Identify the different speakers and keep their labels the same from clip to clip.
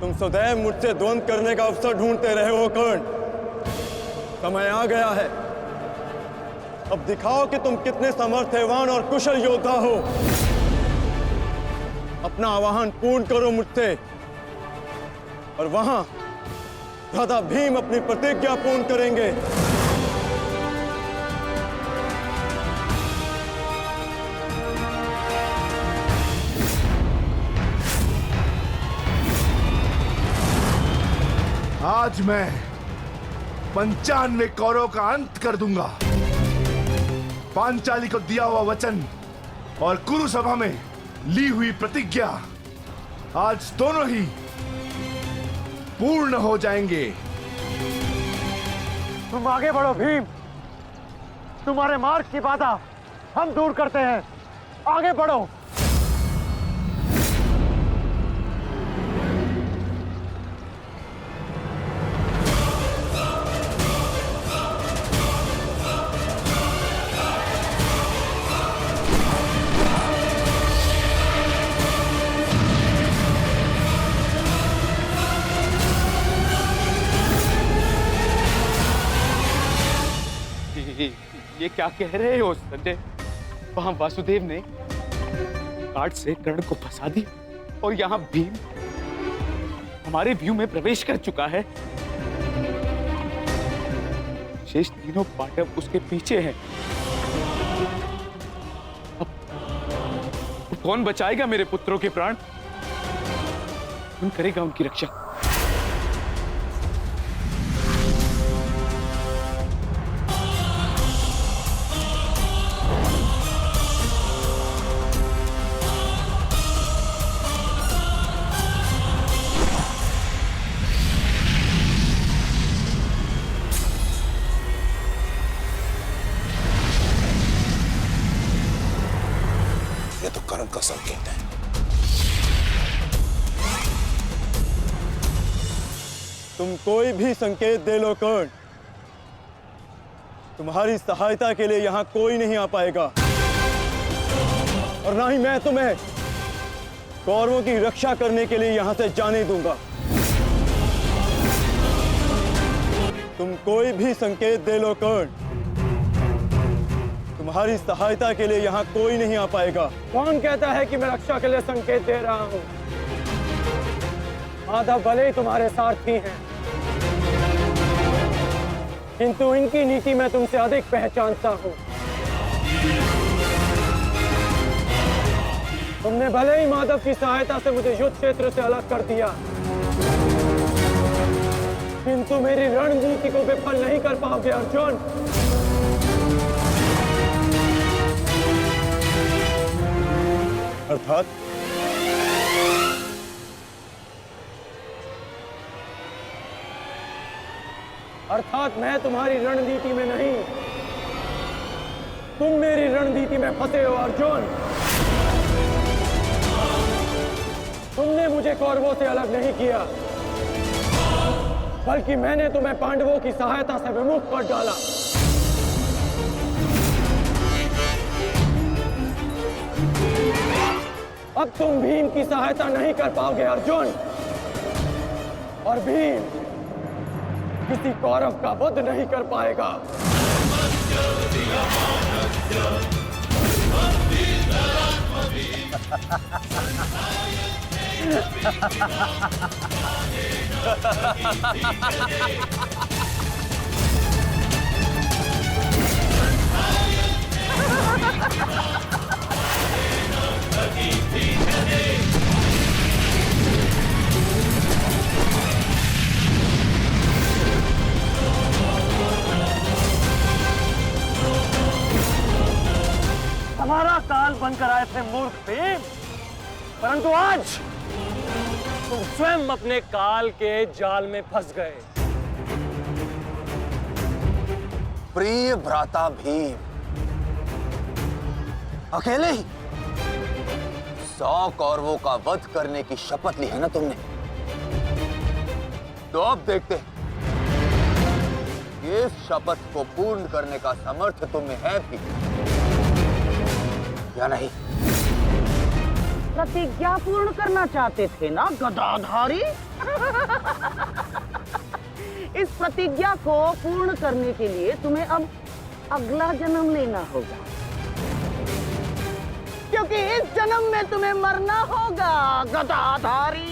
Speaker 1: तुम सदैव मुझसे द्वंद्व करने का अवसर ढूंढते रहे हो कर्ण। समय आ गया है, अब दिखाओ कि तुम कितने समर्थवान और कुशल योद्धा हो। अपना आवाहन पूर्ण करो मुझसे, और वहां भ्राता भीम अपनी प्रतिज्ञा पूर्ण करेंगे।
Speaker 2: आज मैं 95 कौरवों का अंत कर दूंगा। पांचाली को दिया हुआ वचन और कुरु सभा में ली हुई प्रतिज्ञा आज दोनों ही पूर्ण हो जाएंगे।
Speaker 3: तुम आगे बढ़ो भीम, तुम्हारे मार्ग की बाधा हम दूर करते हैं। आगे बढ़ो।
Speaker 4: ये क्या कह रहे हो संजय? वहां वासुदेव ने काट से कर्ण को फंसा दिया और यहाँ भीम हमारे व्यू में प्रवेश कर चुका है। शेष तीनों पांडव उसके पीछे हैं। अब कौन बचाएगा मेरे पुत्रों के प्राण? कौन करेगा उनकी रक्षा?
Speaker 5: कर्ण का संकेत है।
Speaker 1: तुम कोई भी संकेत दे लो कर्ण, तुम्हारी सहायता के लिए यहां कोई नहीं आ पाएगा, और ना ही मैं तुम्हें कौरवों की रक्षा करने के लिए यहां से जाने दूंगा। तुम कोई भी संकेत दे लो कर्ण, तुम्हारी सहायता के लिए यहां कोई नहीं आ पाएगा।
Speaker 3: कौन कहता है कि मैं रक्षा के लिए संकेत दे रहा हूं? माधव भले ही तुम्हारे सारथी हैं, किंतु इनकी नीति मैं तुमसे अधिक पहचानता हूं। तुमने भले ही माधव की सहायता से मुझे युद्ध क्षेत्र से अलग कर दिया, किंतु मेरी रणनीति को विफल नहीं कर पाओगे अर्जुन। अर्थात मैं तुम्हारी रणनीति में नहीं, तुम मेरी रणनीति में फंसे हो अर्जुन। तुमने मुझे कौरवों से अलग नहीं किया, बल्कि मैंने तुम्हें पांडवों की सहायता से विमुख कर डाला। अब तुम भीम की सहायता नहीं कर पाओगे अर्जुन, और भीम किसी कौरव का वध नहीं कर पाएगा। हमारा काल बनकर आए थे मूर्ख भीम, परंतु आज तुम स्वयं अपने काल के जाल में फंस गए।
Speaker 5: प्रिय भ्राता भीम, अकेले ही 100 कौरवों का वध करने की शपथ ली है ना तुमने? तो अब देखते हैं इस शपथ को पूर्ण करने का सामर्थ्य तुम्हें है भी या नहीं।
Speaker 6: प्रतिज्ञा पूर्ण करना चाहते थे ना गदाधारी? इस प्रतिज्ञा को पूर्ण करने के लिए तुम्हें अब अगला जन्म लेना होगा, क्योंकि इस जन्म में तुम्हें मरना होगा गदाधारी।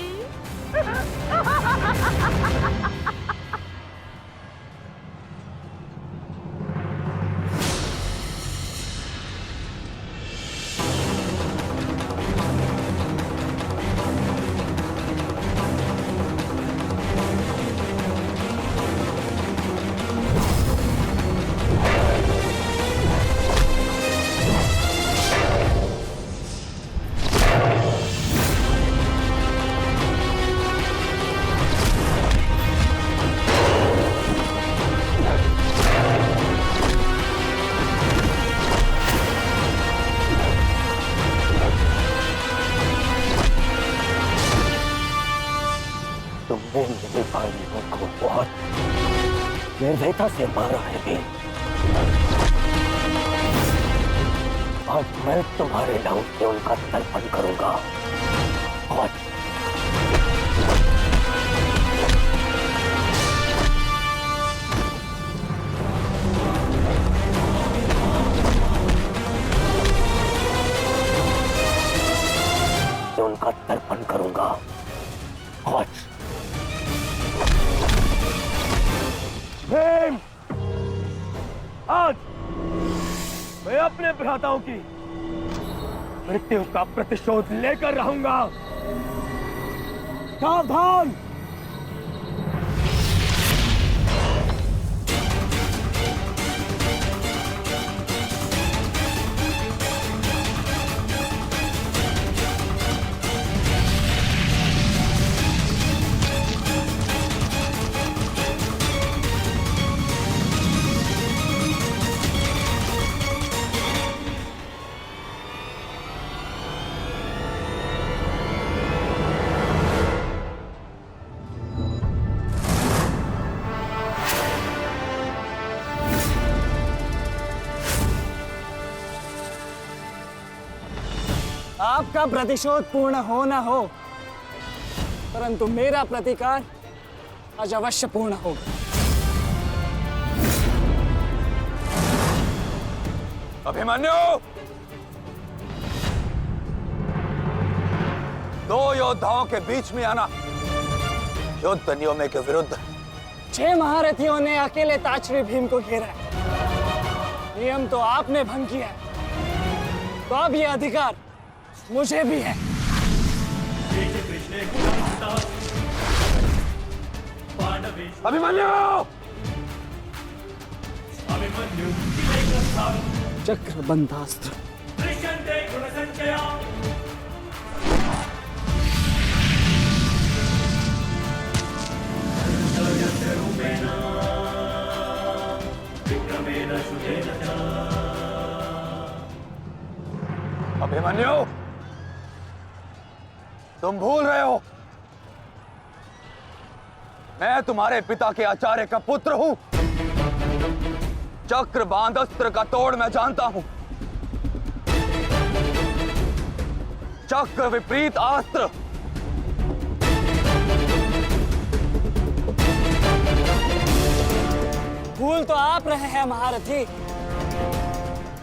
Speaker 3: तुमने मेरे भाइयों को बहुत निर्दयता से मारा है भीम। आज मैं तुम्हारे लहू से उनका तर्पण करूंगा। और उनका तर्पण करूंगा। और भीम, आज मैं अपने भ्राताओं की मृत्यु का प्रतिशोध लेकर रहूंगा। सावधान! आपका प्रतिशोध पूर्ण हो ना हो, परंतु मेरा प्रतिकार आज अवश्य पूर्ण होगा।
Speaker 5: अभिमन्यु, दो योद्धाओं के बीच में आना युद्ध नियमों के विरुद्ध।
Speaker 3: 6 महारथियों ने अकेले ताचरी भीम को घेरा है। नियम तो आपने भंग किया है, तो अब यह अधिकार मुझे भी है।
Speaker 5: अभिमन्यु!
Speaker 3: चक्रबंधास्त्र।
Speaker 5: अभिमन्यु, तुम भूल रहे हो, मैं तुम्हारे पिता के आचार्य का पुत्र हूं। चक्रबांध अस्त्र का तोड़ मैं जानता हूं। चक्र विपरीत अस्त्र
Speaker 3: भूल तो आप रहे हैं महारथी।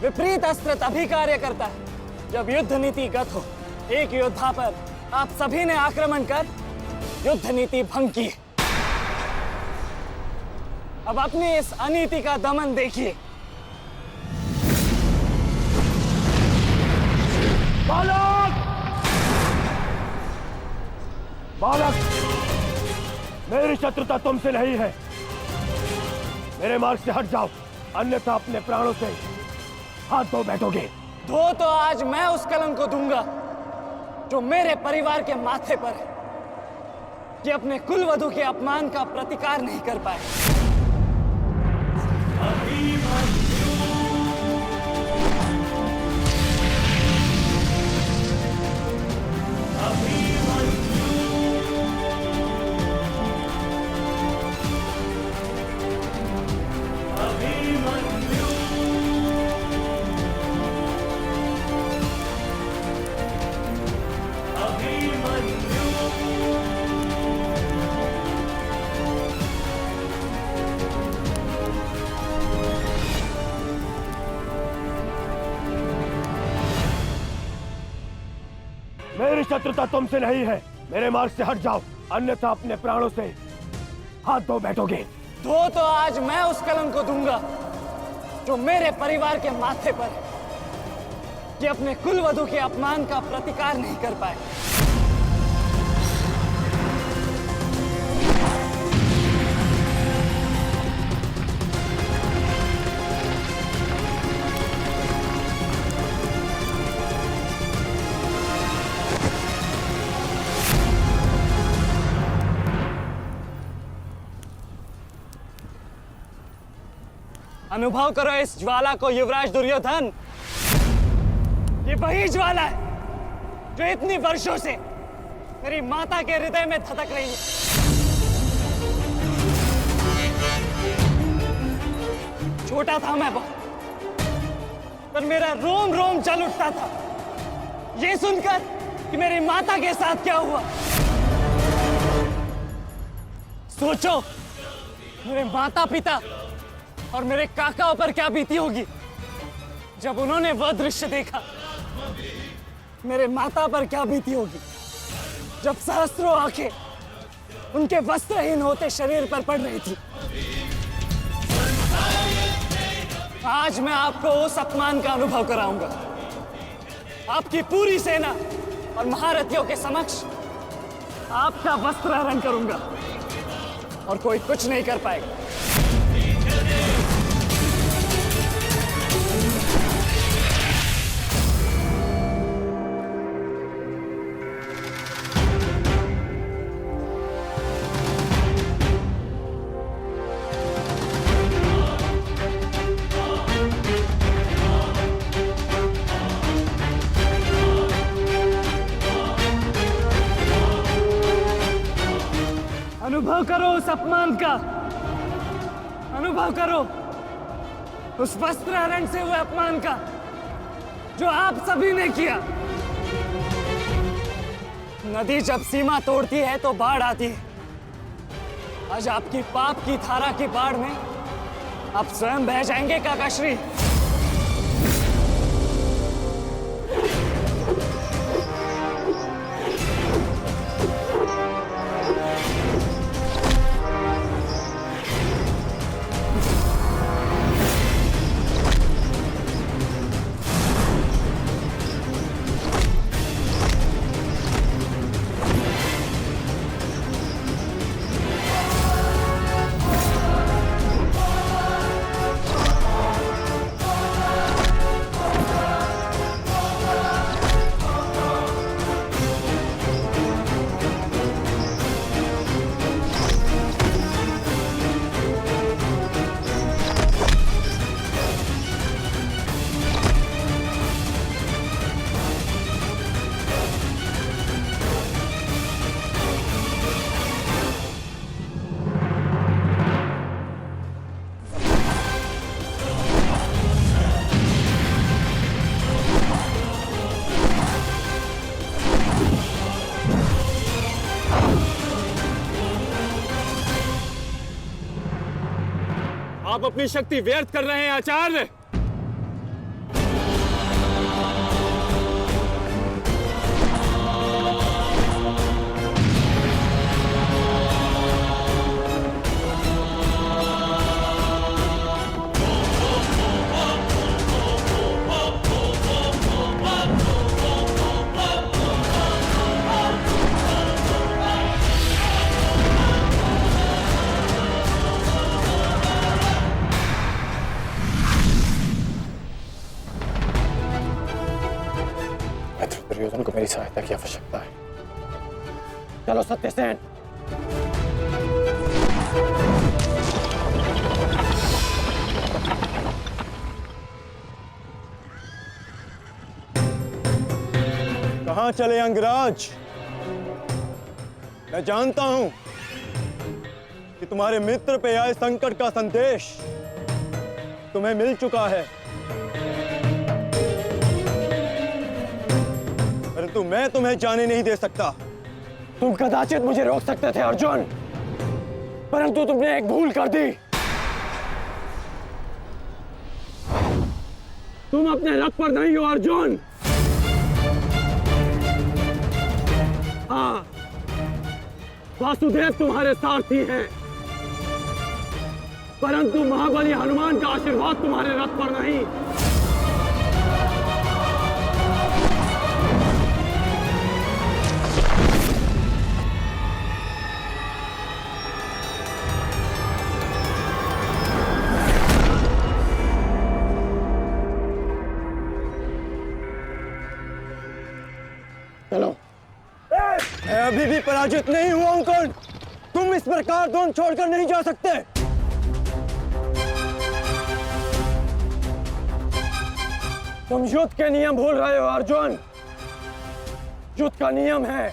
Speaker 3: विपरीत अस्त्र तभी कार्य करता है जब युद्ध नीति गत हो। एक योद्धा पर आप सभी ने आक्रमण कर युद्ध नीति भंग की। अब अपनी इस अनीति का दमन देखिए।
Speaker 2: बालक! बालक! मेरी शत्रुता तुमसे नहीं है। मेरे मार्ग से हट जाओ, अन्यथा अपने प्राणों से हाथ धो बैठोगे।
Speaker 3: धो तो आज मैं उस कलंक को दूंगा जो मेरे परिवार के माथे पर है, कि अपने कुलवधू के अपमान का प्रतिकार नहीं कर पाए।
Speaker 2: शत्रुता तुमसे नहीं है। मेरे मार्ग से हट जाओ, अन्यथा अपने प्राणों से हाथ धो बैठोगे।
Speaker 3: धो तो आज मैं उस कलंक को दूंगा जो मेरे परिवार के माथे पर है, कि अपने कुलवधु के अपमान का प्रतिकार नहीं कर पाए। अनुभव करो इस ज्वाला को युवराज दुर्योधन। ये वही ज्वाला है जो इतनी वर्षों से मेरी माता के हृदय में धधक रही है। छोटा था मैं बहुत, पर मेरा रोम रोम जल उठता था ये सुनकर कि मेरी माता के साथ क्या हुआ। सोचो, मेरे माता पिता और मेरे काकाओं पर क्या बीती होगी जब उन्होंने वह दृश्य देखा। मेरे माता पर क्या बीती होगी जब सहस्त्रों आंखें उनके वस्त्रहीन होते शरीर पर पड़ रही थी। आज मैं आपको उस अपमान का अनुभव कराऊंगा। आपकी पूरी सेना और महारथियों के समक्ष आपका वस्त्र हरण करूंगा और कोई कुछ नहीं कर पाएगा। अनुभव करो उस अपमान का, अनुभव करो उस वस्त्र हरण से हुए अपमान का जो आप सभी ने किया। नदी जब सीमा तोड़ती है तो बाढ़ आती है। आज आपकी पाप की धारा की बाढ़ में आप स्वयं बह जाएंगे काकाश्री।
Speaker 1: आप अपनी शक्ति व्यर्थ कर रहे हैं आचार्य।
Speaker 2: दुर्योधन को मेरी सहायता की आवश्यकता है। चलो सत्यसेन।
Speaker 1: कहां चले अंगराज? मैं जानता हूं कि तुम्हारे मित्र पे आए संकट का संदेश तुम्हें मिल चुका है, परंतु मैं तुम्हें जाने नहीं दे सकता।
Speaker 2: तुम कदाचित मुझे रोक सकते थे अर्जुन, परंतु तुमने एक भूल कर दी। तुम अपने रथ पर नहीं हो अर्जुन। हाँ, वासुदेव तुम्हारे सारथी हैं, परंतु महाबली हनुमान का आशीर्वाद तुम्हारे रथ पर नहीं। चलो।
Speaker 1: मैं अभी भी पराजित नहीं हुआ हूं कर्ण। तुम इस प्रकार द्रोण छोड़कर नहीं जा सकते।
Speaker 2: तुम युद्ध के नियम भूल रहे हो अर्जुन। युद्ध का नियम है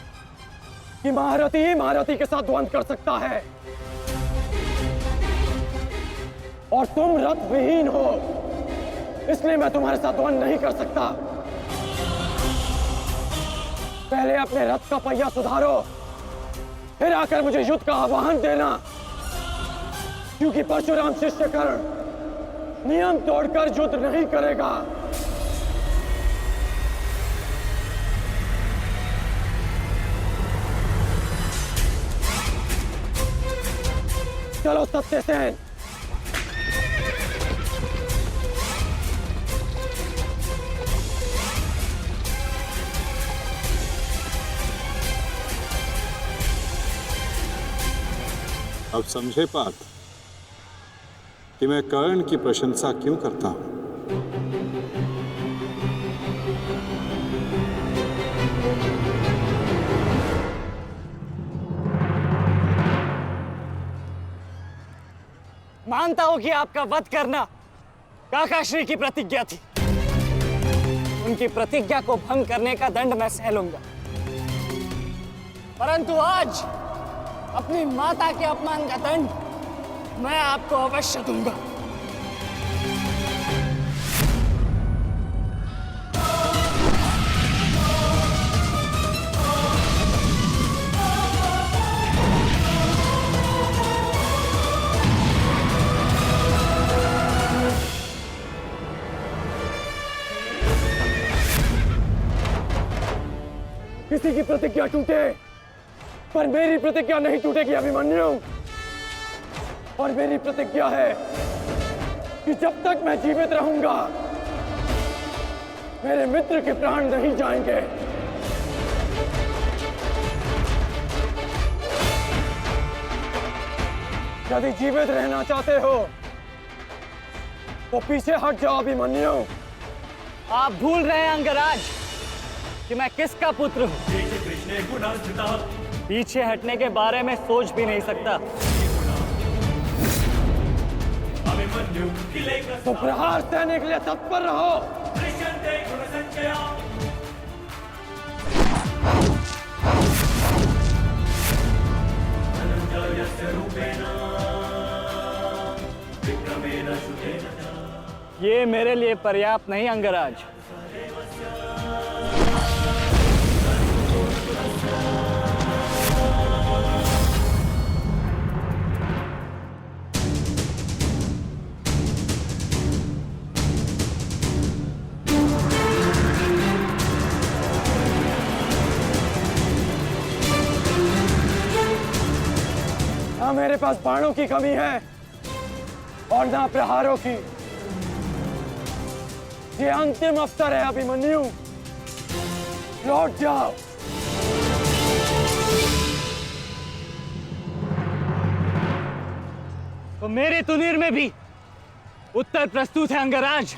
Speaker 2: कि महारथी ही महारथी के साथ द्वंद्व कर सकता है, और तुम रथ विहीन हो, इसलिए मैं तुम्हारे साथ द्वंद्व नहीं कर सकता। पहले अपने रथ का पहिया सुधारो, फिर आकर मुझे युद्ध का आह्वान देना, क्योंकि परशुराम शिष्य कर्ण नियम तोड़कर युद्ध नहीं करेगा। चलो सत्यसेन।
Speaker 7: अब समझे पार्थ कि मैं कर्ण की प्रशंसा क्यों करता हूं।
Speaker 3: मानता हूं कि आपका वध करना काकाश्री की प्रतिज्ञा थी। उनकी प्रतिज्ञा को भंग करने का दंड मैं सह लूंगा, परंतु आज अपनी माता के अपमान का दंड मैं आपको अवश्य दूंगा।
Speaker 2: किसी की प्रतिज्ञा टूटे, पर मेरी प्रतिज्ञा नहीं टूटेगी अभिमन्यु। और मेरी प्रतिज्ञा है कि जब तक मैं जीवित रहूंगा, मेरे मित्र के प्राण नहीं जाएंगे। यदि जीवित रहना चाहते हो तो पीछे हट जाओ अभिमन्यु।
Speaker 3: आप भूल रहे हैं अंगराज कि मैं किसका पुत्र हूं। पीछे हटने के बारे में सोच भी नहीं सकता।
Speaker 2: तो प्रहार सहने के लिए तत्पर रहो।
Speaker 3: ये मेरे लिए पर्याप्त नहीं अंगराज।
Speaker 2: ना मेरे पास बाणों की कमी है और ना प्रहारों की। ये अंतिम अवसर है अभिमन्यु, लौट जाओ।
Speaker 3: तो मेरे तुनीर में भी उत्तर प्रस्तुत है अंगराज।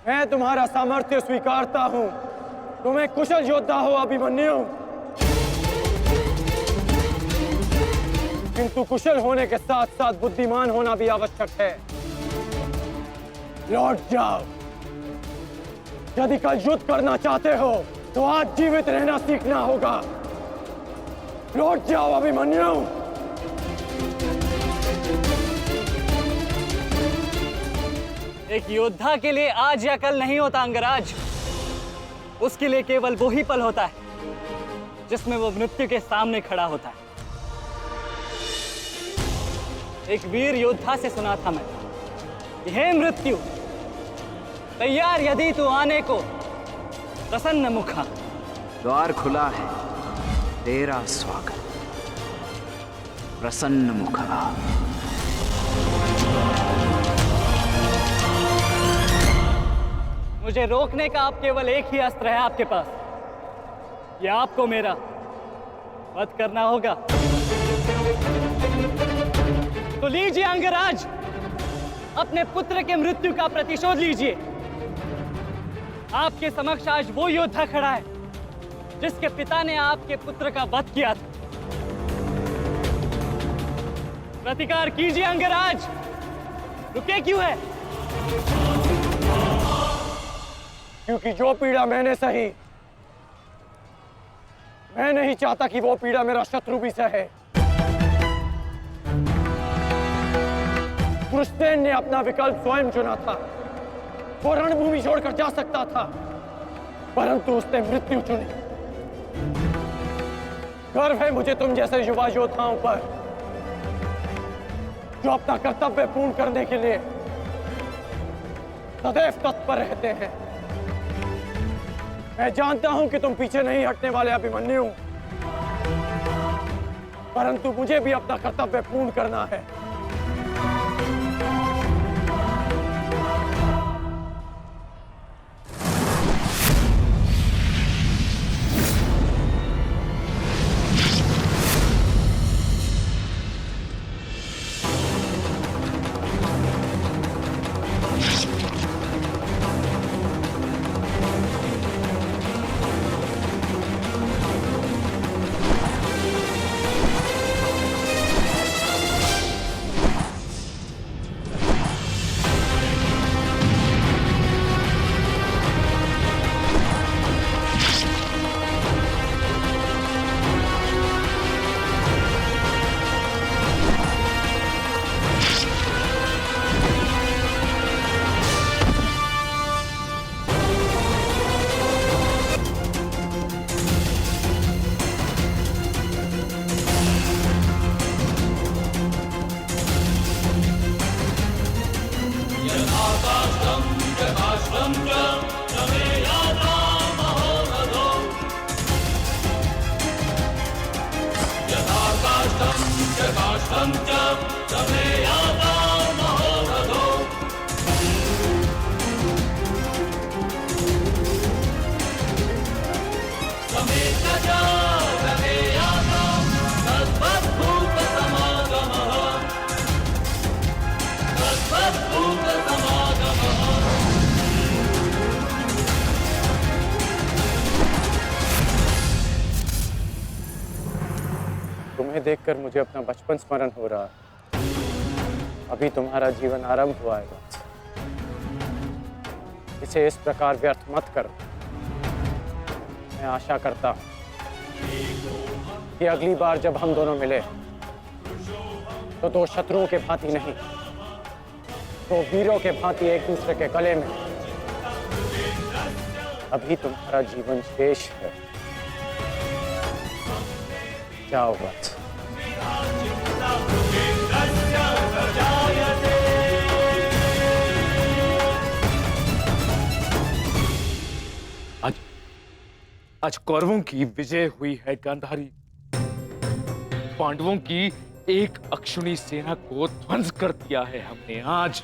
Speaker 2: मैं तुम्हारा सामर्थ्य स्वीकारता हूं। तुम्हें कुशल योद्धा हो अभिमन्यु, किंतु कुशल होने के साथ साथ बुद्धिमान होना भी आवश्यक है। लौट जाओ। यदि कल युद्ध करना चाहते हो तो आज जीवित रहना सीखना होगा। लौट जाओ अभिमन्यु।
Speaker 3: एक योद्धा के लिए आज या कल नहीं होता अंगराज। उसके लिए केवल वो ही पल होता है जिसमें वो मृत्यु के सामने खड़ा होता है। एक वीर योद्धा से सुना था मैं कि हे मृत्यु, तैयार यदि तू आने को, प्रसन्न मुखा।
Speaker 8: द्वार खुला है, तेरा स्वागत, प्रसन्न मुखा।
Speaker 3: मुझे रोकने का अब केवल एक ही अस्त्र है आपके पास। ये आपको मेरा वध करना होगा। तो लीजिए अंगराज, अपने पुत्र के मृत्यु का प्रतिशोध लीजिए। आपके समक्ष आज वो योद्धा खड़ा है जिसके पिता ने आपके पुत्र का वध किया था। प्रतिकार कीजिए अंगराज, रुके क्यों है?
Speaker 2: क्योंकि जो पीड़ा मैंने सही, मैं नहीं चाहता कि वो पीड़ा मेरा शत्रु भी सहे। कृष्ण ने अपना विकल्प स्वयं चुना था। वो रणभूमि छोड़कर जा सकता था, परंतु उसने मृत्यु चुनी। गर्व है मुझे तुम जैसे युवा योद्धाओं पर, जो अपना कर्तव्य पूर्ण करने के लिए सदैव तत्पर रहते हैं। मैं जानता हूं कि तुम पीछे नहीं हटने वाले अभिमन्यु, परंतु मुझे भी अपना कर्तव्य पूर्ण करना है। तुम्हें देखकर मुझे अपना बचपन स्मरण हो रहा है। अभी तुम्हारा जीवन आरंभ हुआ है, इसे इस प्रकार व्यर्थ मत करो। मैं आशा करता हूं कि अगली बार जब हम दोनों मिले तो दो शत्रुओं के भांति नहीं, दो वीरों के भांति एक दूसरे के गले में। अभी तुम्हारा जीवन शेष है। जाओ बस।
Speaker 4: आज कौरवों की विजय हुई है गांधारी। पांडवों की एक अक्षुणी सेना को ध्वंस कर दिया है हमने आज।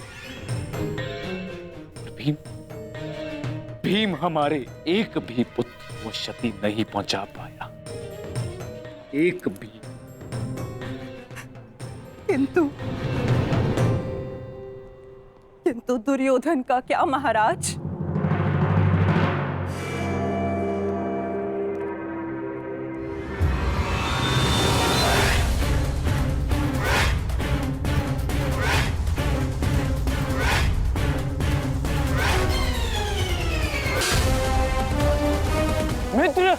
Speaker 4: भीम हमारे एक भी पुत्र को क्षति नहीं पहुंचा पाया, एक भी।
Speaker 9: किंतु दुर्योधन का क्या महाराज?
Speaker 2: मित्र।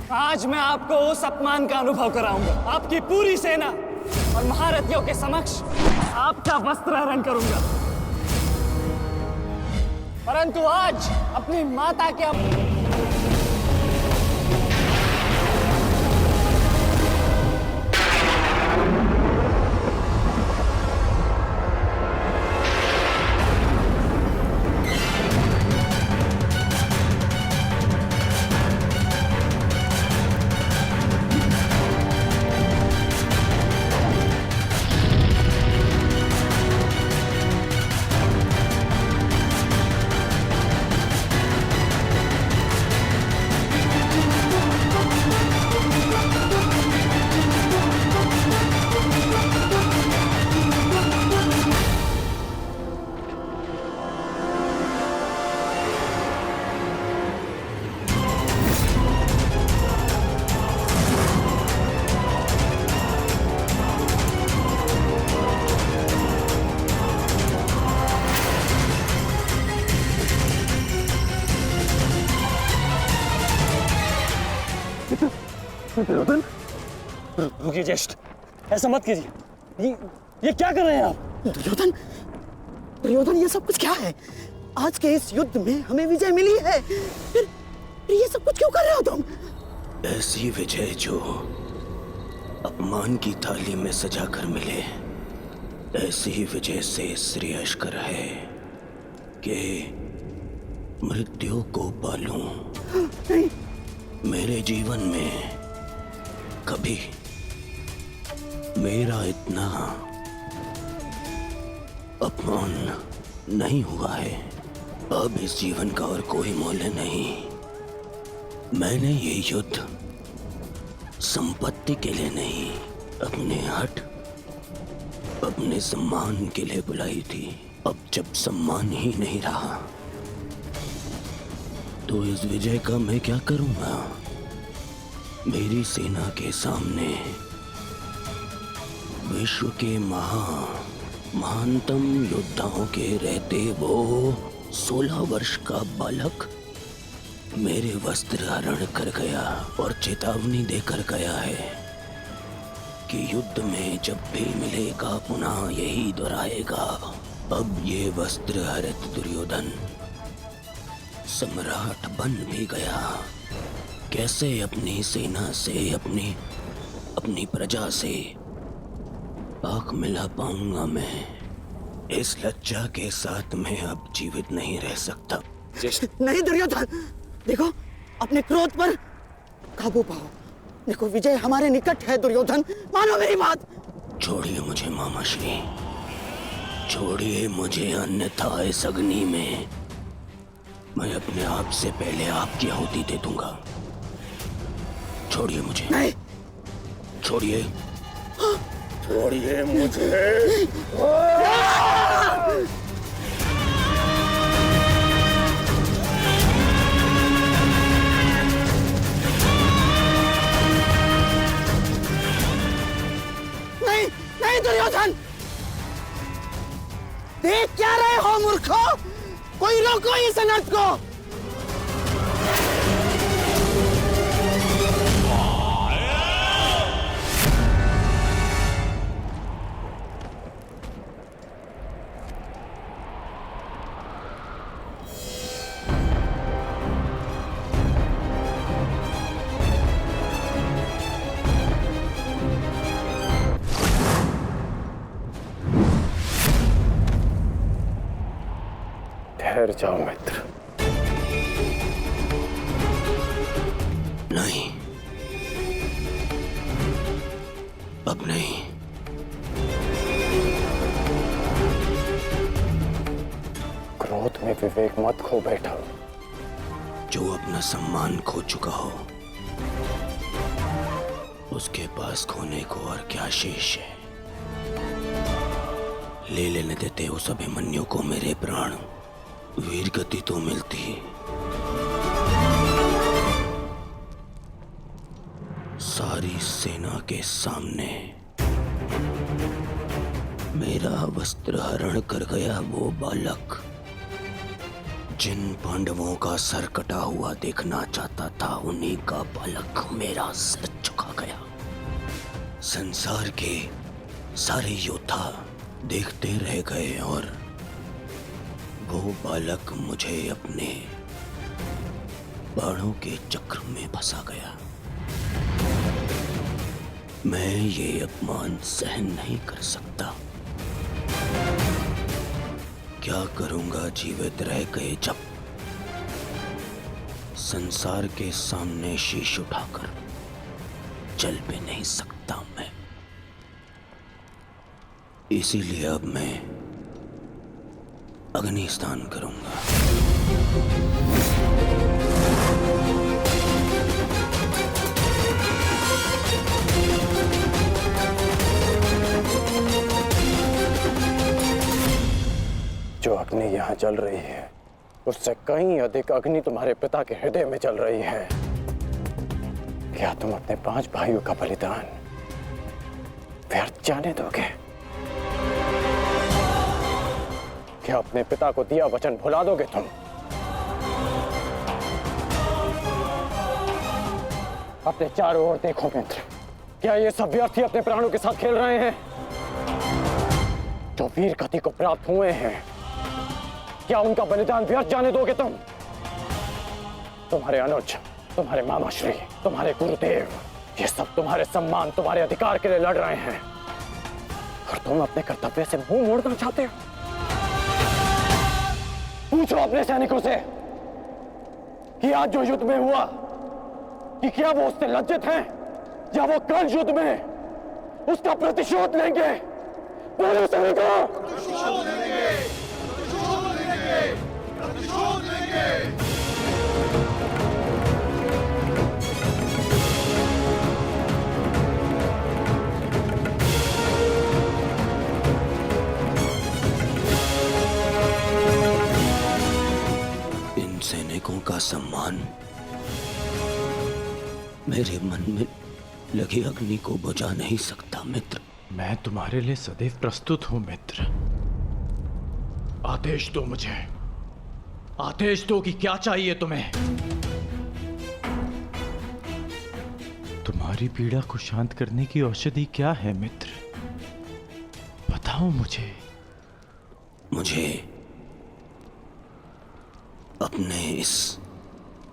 Speaker 3: आज मैं आपको उस अपमान का अनुभव कराऊंगा। आपकी पूरी सेना और महारथियों के समक्ष आपका वस्त्र हरण करूंगा। परंतु आज अपनी माता के
Speaker 2: रुकिए ज्येष्ठ, ऐसा मत कीजिए। ये क्या कर रहे हैं आप?
Speaker 6: दुर्योधन, दुर्योधन, ये सब कुछ क्या है? आज के इस युद्ध में हमें विजय मिली है, फिर ये सब कुछ क्यों कर रहे हो तुम?
Speaker 10: ऐसी विजय जो अपमान की थाली में सजा कर मिले, ऐसी ही विजय से श्रेयस्कर है कि मृत्यु को पालूं।
Speaker 6: नहीं।
Speaker 10: मेरे जीवन में कभी मेरा इतना अपमान नहीं हुआ है। अब इस जीवन का और कोई मूल्य नहीं। मैंने ये युद्ध संपत्ति के लिए नहीं, अपने हट, अपने सम्मान के लिए बुलाई थी। अब जब सम्मान ही नहीं रहा तो इस विजय का मैं क्या करूंगा? मेरी सेना के सामने विश्व के महानतम योद्धाओं के रहते वो 16 वर्ष का बालक मेरे वस्त्र हरण कर गया और चेतावनी देकर गया है कि युद्ध में जब भी मिलेगा पुनः यही दोहराएगा। अब ये वस्त्र हरित दुर्योधन सम्राट बन भी गया। कैसे अपनी सेना से, अपनी प्रजा से आंख मिला पाऊंगा मैं? इस लज्जा के साथ मैं अब जीवित नहीं रह सकता।
Speaker 6: नहीं दुर्योधन, देखो अपने क्रोध पर काबू पाओ। देखो विजय हमारे निकट है दुर्योधन, मानो मेरी बात।
Speaker 10: छोड़िए मुझे मामाश्री, छोड़िए मुझे, अन्यथा इस अग्नि में मैं अपने आप से पहले आपकी आहुति दे दूंगा। छोड़िए मुझे।
Speaker 6: नहीं।
Speaker 10: छोड़िए।
Speaker 2: छोड़िए मुझे।
Speaker 6: नहीं, नहीं दुर्योधन, देख क्या रहे हो मूर्खों? कोई रोको इस अनर्थ को।
Speaker 2: ठहर जाओ मित्र।
Speaker 10: नहीं, अब नहीं।
Speaker 2: क्रोध में विवेक मत खो बैठा।
Speaker 10: जो अपना सम्मान खो चुका हो उसके पास खोने को और क्या शेष है। ले लेने देते उस अभिमन्यु को मेरे प्राण, वीर गति तो मिलती। सारी सेना के सामने मेरा वस्त्र हरण कर गया वो बालक, जिन पांडवों का सर कटा हुआ देखना चाहता था उन्हीं का बालक मेरा सर झुका गया। संसार के सारे योद्धा देखते रह गए और वो बालक मुझे अपने बाणों के चक्र में फंसा गया। मैं ये अपमान सहन नहीं कर सकता। क्या करूंगा जीवित रह गए जब संसार के सामने शीश उठाकर चल भी नहीं सकता मैं। इसीलिए अब मैं अग्नि स्नान करूंगा।
Speaker 2: जो अग्नि यहाँ जल रही है उससे कहीं अधिक अग्नि तुम्हारे पिता के हृदय में जल रही है। क्या तुम अपने 5 भाइयों का बलिदान व्यर्थ जाने दोगे? क्या अपने पिता को दिया वचन भुला दोगे तुम? अपने चारों ओर देखो मित्र, क्या ये सब व्यर्थी अपने प्राणों के साथ खेल रहे हैं? जो वीर गति को प्राप्त हुए हैं, क्या उनका बलिदान व्यर्थ जाने दोगे तुम? तुम्हारे अनुज, तुम्हारे मामाश्री, तुम्हारे गुरुदेव, ये सब तुम्हारे सम्मान, तुम्हारे अधिकार के लिए लड़ रहे हैं और तुम अपने कर्तव्य से मुंह मोड़ना चाहते हो। पूछो अपने सैनिकों से कि आज जो युद्ध में हुआ कि क्या वो उससे लज्जित हैं या वो कल युद्ध में उसका प्रतिशोध लेंगे? बोलो सैनिकों। प्रतिशोध लेंगे, प्रतिशोध लेंगे, प्रतिशोध लेंगे।
Speaker 10: इन सैनिकों का सम्मान मेरे मन में लगी अग्नि को बुझा नहीं सकता मित्र।
Speaker 11: मैं तुम्हारे लिए सदैव प्रस्तुत हूं मित्र। आदेश दो मुझे, आदेश दो कि क्या चाहिए तुम्हें। तुम्हारी पीड़ा को शांत करने की औषधि क्या है मित्र? बताओ मुझे।
Speaker 10: मुझे अपने इस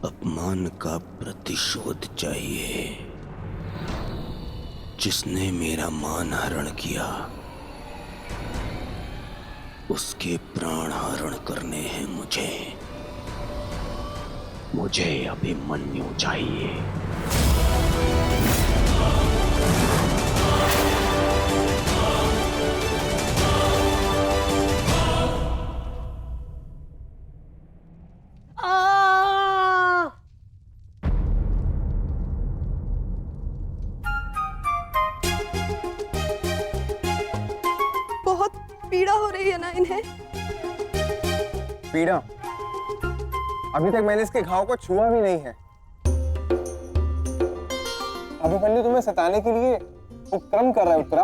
Speaker 10: अपमान का प्रतिशोध चाहिए। जिसने मेरा मान हरण किया उसके प्राण हरण करने हैं मुझे। मुझे अभिमन्यु चाहिए।
Speaker 12: पीड़ा हो रही है ना इन्हें?
Speaker 13: पीड़ा? अभी तक मैंने इसके घाव को छुआ भी नहीं है। अभिमन्यु तुम्हें सताने के लिए उपक्रम कर रहा है उत्तरा।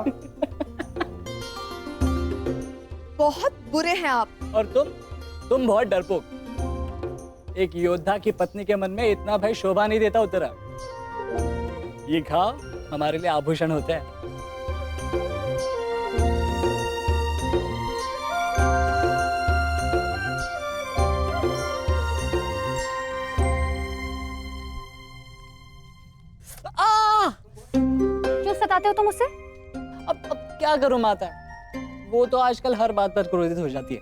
Speaker 12: बहुत बुरे हैं आप।
Speaker 3: और तुम बहुत डरपोक। एक योद्धा की पत्नी के मन में इतना भय शोभा नहीं देता उत्तरा। ये घाव हमारे लिए आभूषण होता है।
Speaker 14: क्यों सताते हो तुम उसे?
Speaker 3: अब क्या करूं माता, वो तो आजकल हर बात पर क्रोधित हो जाती है।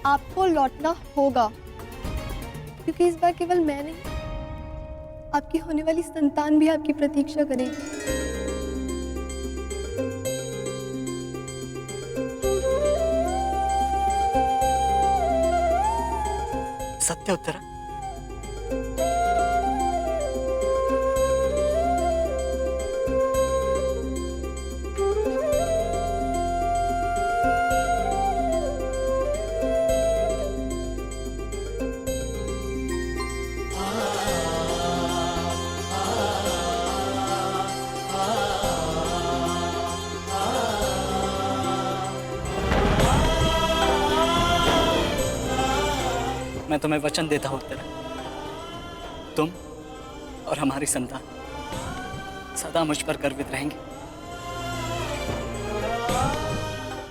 Speaker 12: आपको लौटना होगा, क्योंकि इस बार केवल मैं नहीं, आपकी होने वाली संतान भी आपकी प्रतीक्षा करेगी।
Speaker 3: सत्य उत्तरा, मैं तुम्हें वचन देता हूं उत्तरा, तुम और हमारी संतान सदा मुझ पर गर्वित रहेंगे।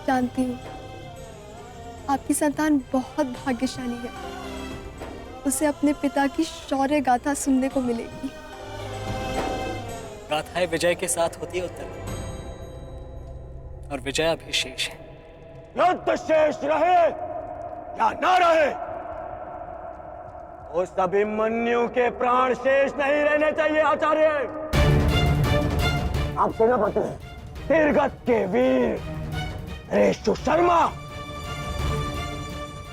Speaker 12: जानती हूँ आपकी संतान बहुत भाग्यशाली है, उसे अपने पिता की शौर्य गाथा सुनने को मिलेगी।
Speaker 3: गाथाएं विजय के साथ होती है उत्तरा, और विजय अभी शेष है।
Speaker 2: युद्ध शेष रहे या न रहे, उस अभिमन्यु के प्राण शेष नहीं रहने चाहिए आचार्य। आप सेनापति तीरगत के वीर रेशु शर्मा,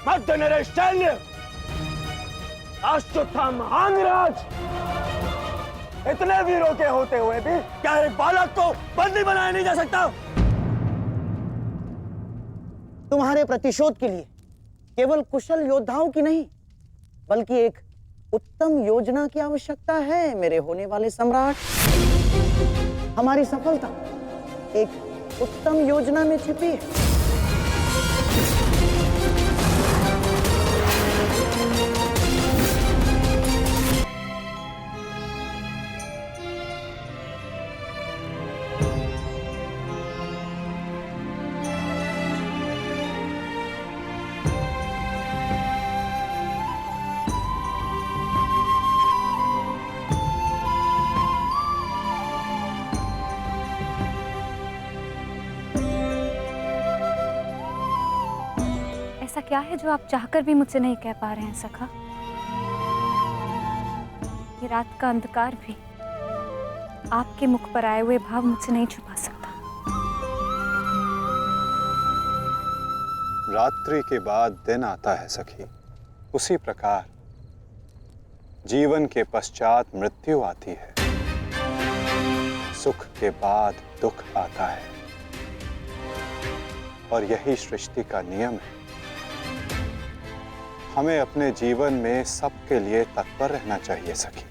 Speaker 2: मध्य नरेश शैल्य, अश्वत्थामा महाराज, इतने वीरों के होते हुए भी क्या एक बालक को बंदी बनाया नहीं जा सकता?
Speaker 6: तुम्हारे प्रतिशोध के लिए केवल कुशल योद्धाओं की नहीं, बल्कि एक उत्तम योजना की आवश्यकता है मेरे होने वाले सम्राट। हमारी सफलता एक उत्तम योजना में छिपी है।
Speaker 15: ऐसा क्या है जो आप चाहकर भी मुझसे नहीं कह पा रहे हैं सखा? ये रात का अंधकार भी आपके मुख पर आए हुए भाव मुझसे नहीं छुपा सकता।
Speaker 7: रात्रि के बाद दिन आता है सखी, उसी प्रकार जीवन के पश्चात मृत्यु आती है, सुख के बाद दुख आता है, और यही सृष्टि का नियम है। हमें अपने जीवन में सबके लिए तत्पर रहना चाहिए सखी।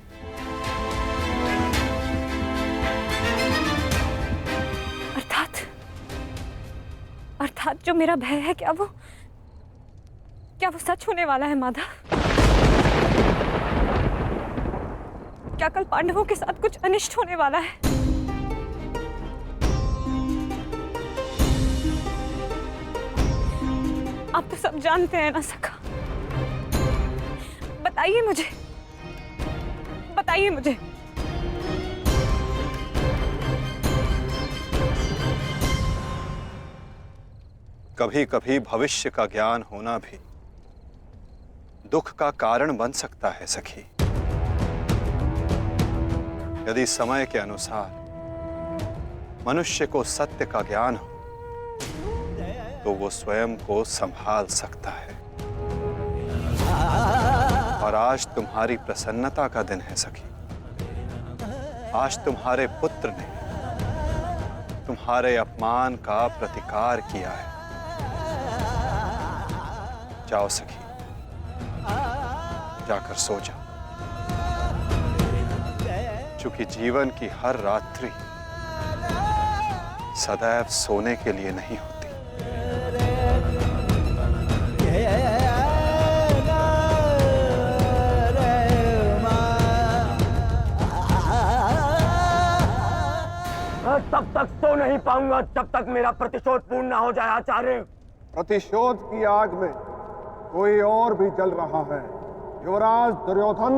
Speaker 15: अर्थात जो मेरा भय है, क्या वो सच होने वाला है माधव? क्या कल पांडवों के साथ कुछ अनिष्ट होने वाला है? आप तो सब जानते हैं ना सखा। बताइए मुझे, बताइए मुझे।
Speaker 7: कभी कभी भविष्य का ज्ञान होना भी दुख का कारण बन सकता है सखी। यदि समय के अनुसार मनुष्य को सत्य का ज्ञान हो तो वो स्वयं को संभाल सकता है। और आज तुम्हारी प्रसन्नता का दिन है सखी। आज तुम्हारे पुत्र ने तुम्हारे अपमान का प्रतिकार किया है। जाओ सखी, जाकर सो जाओ, क्योंकि जीवन की हर रात्रि सदैव सोने के लिए नहीं होती।
Speaker 2: तब तक सो नहीं पाऊंगा जब तक मेरा प्रतिशोध पूर्ण ना हो जाए आचार्य।
Speaker 14: प्रतिशोध की आग में कोई और भी जल रहा है। युवराज दुर्योधन,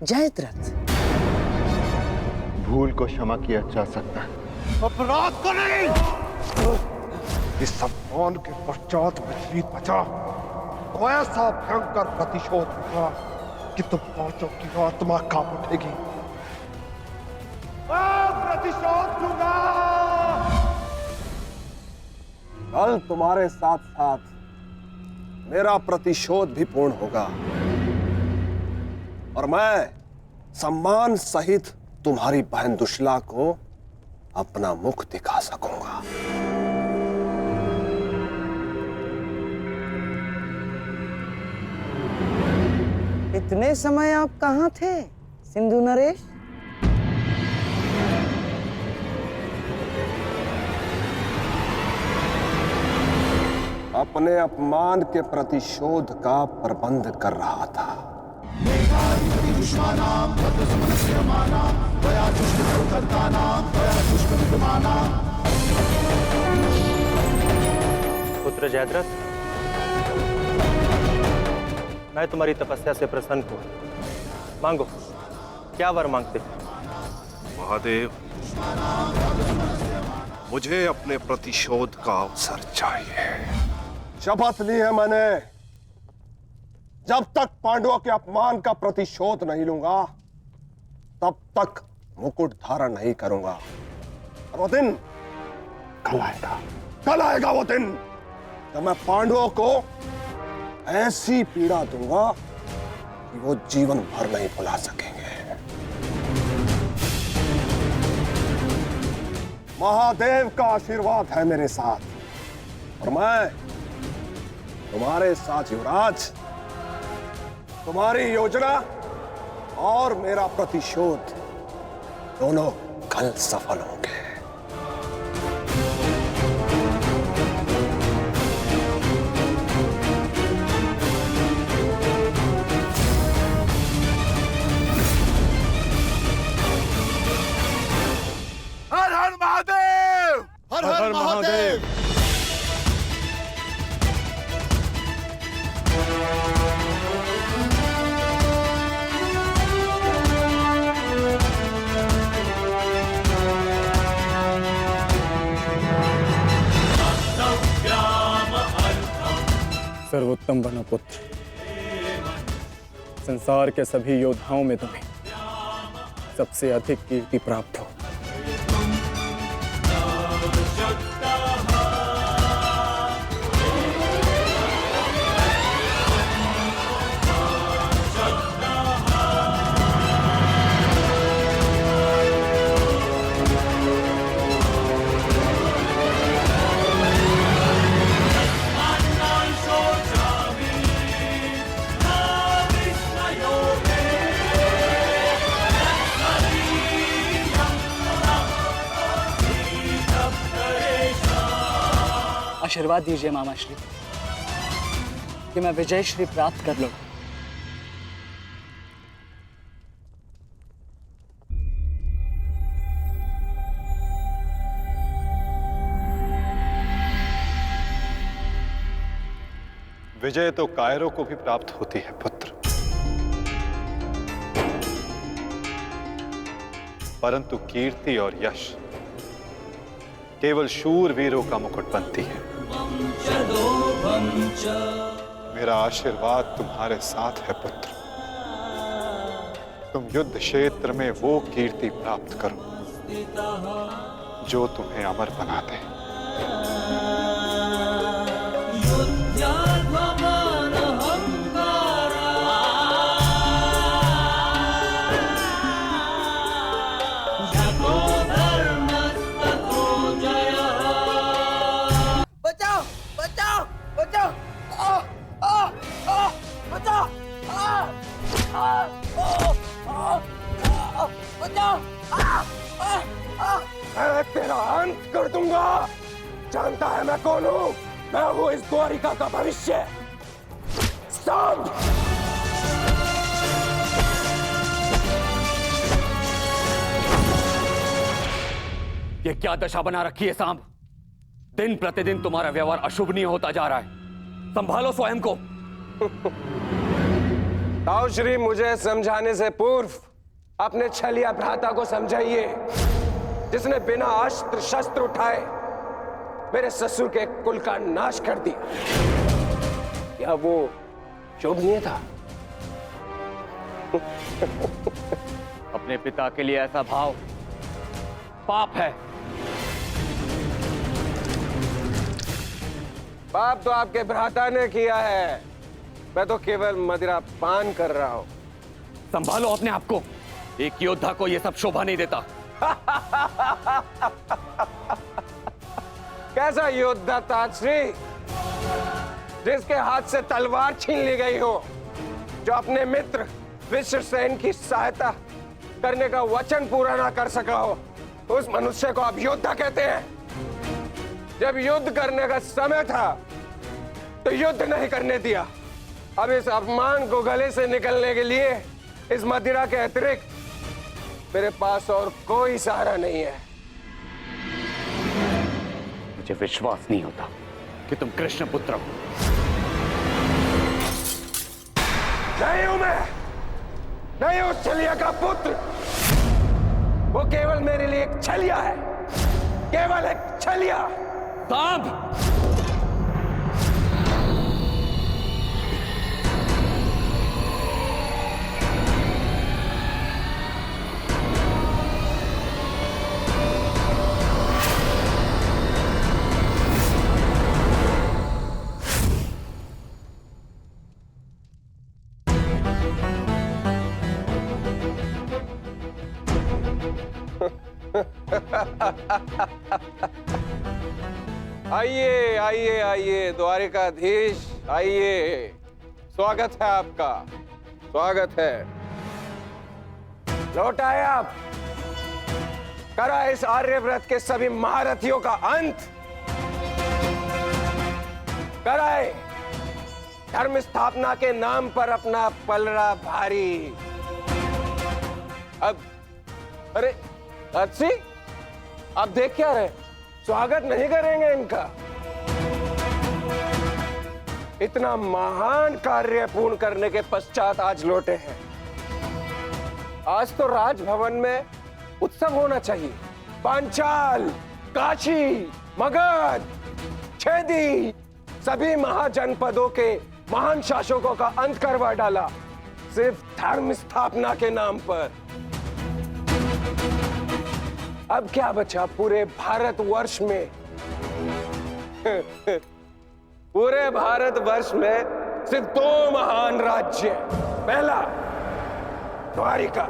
Speaker 6: जयद्रथ।
Speaker 14: भूल को क्षमा किया जा सकता है, अपराध को नहीं। इस सम्मान के पश्चात विचलित बचा तो ऐसा भयंकर प्रतिशोध होगा कि तुम पांचों की आत्मा कांप उठेगी। प्रतिशोध लूंगा। कल तुम्हारे साथ साथ मेरा प्रतिशोध भी पूर्ण होगा और मैं सम्मान सहित तुम्हारी बहन दुशला को अपना मुख दिखा सकूंगा।
Speaker 6: इतने समय आप कहाँ थे सिंधु नरेश?
Speaker 14: अपने अपमान के प्रतिशोध का प्रबंध कर रहा था।
Speaker 16: पुत्र जयद्रथ, मैं तुम्हारी तपस्या से प्रसन्न हूं। मांगो, क्या वर मांगते हो?
Speaker 14: महादेव, मुझे अपने प्रतिशोध का अवसर चाहिए। शपथ ली है मैंने, जब तक पांडवों के अपमान का प्रतिशोध नहीं लूंगा तब तक मुकुट धारण नहीं करूंगा। और वो दिन कल आएगा, कल आएगा वो दिन जब मैं पांडवों को ऐसी पीड़ा दूंगा कि वो जीवन भर नहीं भुला सकेंगे। महादेव का आशीर्वाद है मेरे साथ और मैं तुम्हारे साथ युवराज, तुम्हारी योजना और मेरा प्रतिशोध दोनों कल सफल होंगे।
Speaker 1: हर हर महादेव, हर हर महादेव।
Speaker 2: सर्वोत्तम वनपुत्र, संसार के सभी योद्धाओं में तुम्हें सबसे अधिक कीर्ति प्राप्त हो।
Speaker 3: आशीर्वाद दीजिए मामाश्री कि मैं विजय श्री प्राप्त कर लूं।
Speaker 7: विजय तो कायरों को भी प्राप्त होती है पुत्र, परंतु कीर्ति और यश केवल शूर वीरों का मुकुट बनती है। मेरा आशीर्वाद तुम्हारे साथ है पुत्र। तुम युद्ध क्षेत्र में वो कीर्ति प्राप्त करो जो तुम्हें अमर बना दे।
Speaker 14: मैं तेरा अंत कर दूंगा। जानता है मैं कौन हूं? मैं हूं इस द्वारिका का भविष्य। सांब!
Speaker 17: ये क्या दशा बना रखी है सांब? दिन प्रतिदिन तुम्हारा व्यवहार अशुभनीय होता जा रहा है। संभालो स्वयं को।
Speaker 14: ताऊ श्री, मुझे समझाने से पूर्व अपने छलिया भ्राता को समझाइए, जिसने बिना अस्त्र शस्त्र उठाए मेरे ससुर के कुल का नाश कर दिया। क्या वो शोभनीय था?
Speaker 17: अपने पिता के लिए ऐसा भाव पाप है।
Speaker 14: पाप तो आपके भ्राता ने किया है, मैं तो केवल मदिरा पान कर रहा हूं।
Speaker 17: संभालो अपने आप को, एक योद्धा को यह सब शोभा नहीं देता।
Speaker 14: कैसा योद्धा ताजश्री, जिसके हाथ से तलवार छीन ली गई हो, जो अपने मित्र विश्वसेन की सहायता करने का वचन पूरा ना कर सका हो, उस मनुष्य को आप योद्धा कहते हैं? जब युद्ध करने का समय था तो युद्ध नहीं करने दिया। अब इस अपमान को गले से निकलने के लिए इस मदिरा के अतिरिक्त मेरे पास और कोई सहारा नहीं है।
Speaker 17: मुझे विश्वास नहीं होता कि तुम कृष्ण पुत्र हो।
Speaker 14: नहीं हूं मैं, नहीं उस छलिया का पुत्र। वो केवल मेरे लिए एक छलिया है, केवल एक छलिया।
Speaker 17: सांप!
Speaker 14: आइए आइए आइए द्वारिकाधीश, आइए। स्वागत है आपका, स्वागत है। लौट आए आप। करा इस आर्यव्रत के सभी महारथियों का अंत। कराए धर्म स्थापना के नाम पर अपना पलड़ा भारी। अब अरे अच्छी, आप देख क्या रहे? स्वागत नहीं करेंगे इनका? इतना महान कार्य पूर्ण करने के पश्चात आज लौटे हैं। आज तो राजभवन में उत्सव होना चाहिए। पांचाल, काशी, मगध, छेदी, सभी महाजनपदों के महान शासकों का अंत करवा डाला, सिर्फ धर्म स्थापना के नाम पर। अब क्या बचा पूरे भारतवर्ष में? पूरे भारतवर्ष में सिर्फ दो महान राज्य। पहला द्वारिका,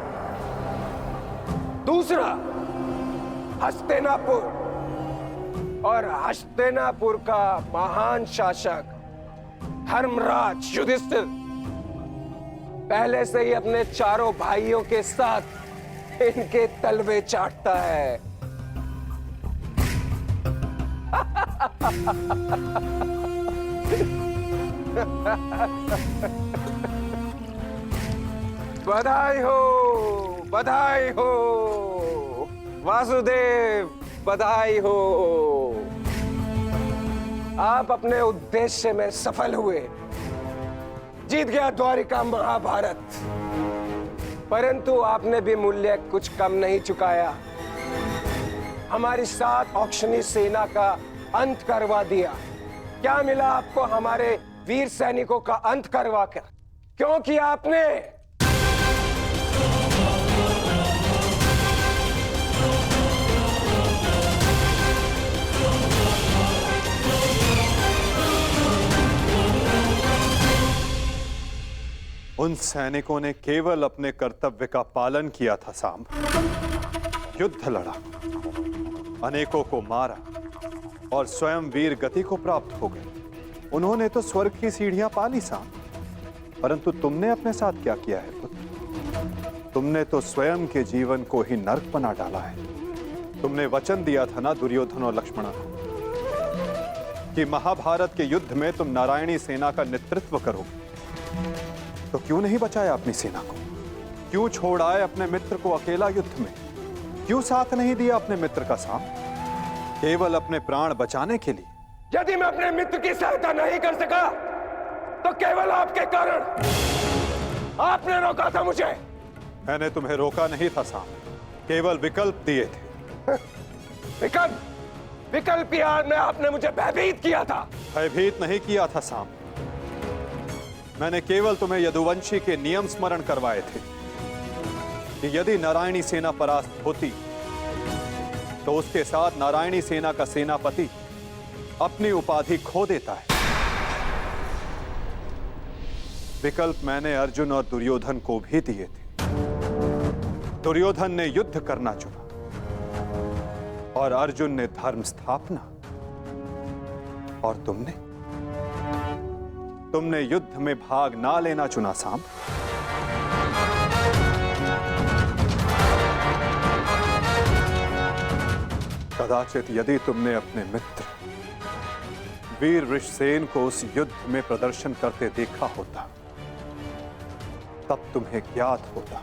Speaker 14: दूसरा हस्तिनापुर। और हस्तिनापुर का महान शासक धर्मराज युधिष्ठिर पहले से ही अपने चारों भाइयों के साथ इनके तलवे चाटता है। बधाई हो, बधाई हो वासुदेव, बधाई हो। आप अपने उद्देश्य में सफल हुए। जीत गया द्वारिका महाभारत। परंतु आपने भी मूल्य कुछ कम नहीं चुकाया। हमारी 7 औक्षणी सेना का अंत करवा दिया। क्या मिला आपको हमारे वीर सैनिकों का अंत करवा कर? क्यों किया आपने?
Speaker 7: उन सैनिकों ने केवल अपने कर्तव्य का पालन किया था सांब। युद्ध लड़ा, अनेकों को मारा और स्वयं वीर गति को प्राप्त हो गए। उन्होंने तो स्वर्ग की सीढ़ियां पाली सांब। परंतु तुमने अपने साथ क्या किया है पुत्र? तुमने तो स्वयं के जीवन को ही नर्क बना डाला है। तुमने वचन दिया था ना दुर्योधन और लक्ष्मण को कि महाभारत के युद्ध में तुम नारायणी सेना का नेतृत्व करोगे। तो क्यों नहीं बचाया अपनी सेना को? क्यों छोड़ आए अपने मित्र को अकेला युद्ध में? क्यों साथ नहीं दिया अपने मित्र का साथ? केवल अपने प्राण बचाने के लिए?
Speaker 14: यदि मैं अपने मित्र की सहायता नहीं कर सका तो केवल आपके कारण। आपने रोका था मुझे।
Speaker 7: मैंने तुम्हें रोका नहीं था साम, केवल विकल्प दिए थे।
Speaker 14: विकल्प? विकल्प की आड़ में आपने मुझे भयभीत किया था।
Speaker 7: भयभीत नहीं किया था साम, मैंने केवल तुम्हें यदुवंशी के नियम स्मरण करवाए थे कि यदि नारायणी सेना परास्त होती तो उसके साथ नारायणी सेना का सेनापति अपनी उपाधि खो देता है। विकल्प मैंने अर्जुन और दुर्योधन को भी दिए थे। दुर्योधन ने युद्ध करना चुना और अर्जुन ने धर्म स्थापना, और तुमने युद्ध में भाग ना लेना चुना साम। कदाचित यदि तुमने अपने मित्र वीर वृषसेन को उस युद्ध में प्रदर्शन करते देखा होता, तब तुम्हें ज्ञात होता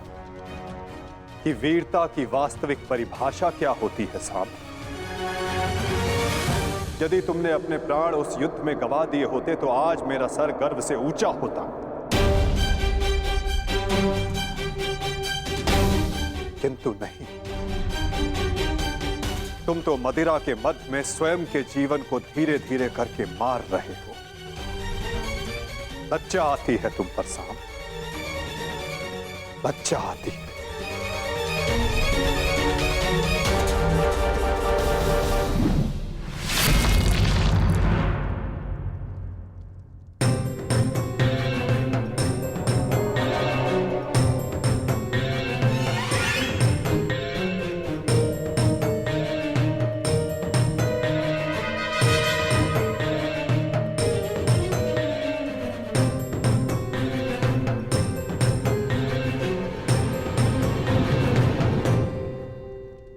Speaker 7: कि वीरता की वास्तविक परिभाषा क्या होती है साहब। यदि तुमने अपने प्राण उस युद्ध में गंवा दिए होते तो आज मेरा सर गर्व से ऊंचा होता, किंतु नहीं। तुम तो मदिरा के मद में स्वयं के जीवन को धीरे धीरे करके मार रहे हो। लज्जा आती है तुम पर साम, लज्जा आती है।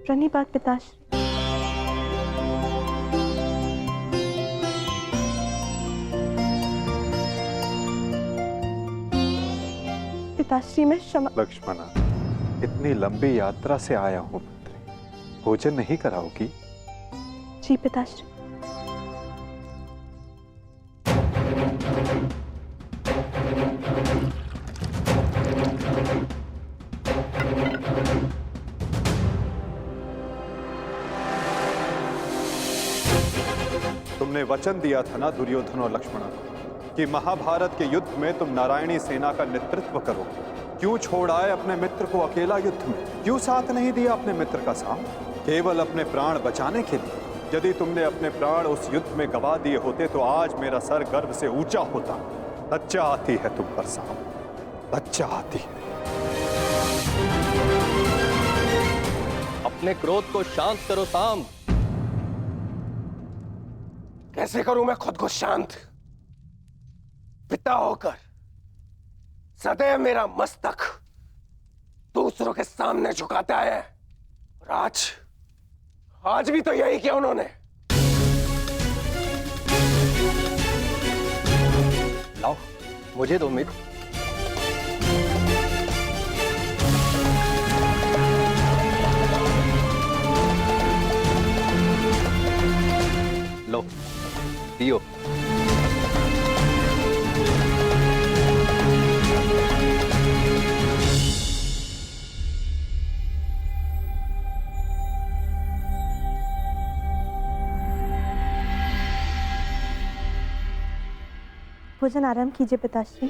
Speaker 9: प्रणिपात पिताश्री। पिताश्री मैं क्षमा।
Speaker 7: लक्ष्मणा, इतनी लंबी यात्रा से आया हूं पुत्री, भोजन नहीं कराओगी?
Speaker 9: जी पिताश्री।
Speaker 7: तुमने वचन दिया था ना दुर्योधन और लक्ष्मण को कि महाभारत के युद्ध में तुम नारायणी सेना का नेतृत्व करोगे। क्यों छोड़ आए अपने मित्र को अकेला युद्ध में? क्यों साथ नहीं दिया अपने मित्र का साम? केवल अपने प्राण बचाने के लिए? यदि तुमने अपने प्राण उस युद्ध में गंवा दिए होते तो आज मेरा सर गर्व से ऊंचा होता। लज्जा आती है तुम पर साम, लज्जा आती है।
Speaker 16: अपने क्रोध को शांत करो साम।
Speaker 14: कैसे करूं मैं खुद को शांत? पिता होकर सदैव मेरा मस्तक दूसरों के सामने झुकाता है, और आज भी तो यही किया उन्होंने।
Speaker 16: लाओ मुझे दो मित्र। लो पियो।
Speaker 9: भोजन आराम कीजिए पिताश्री।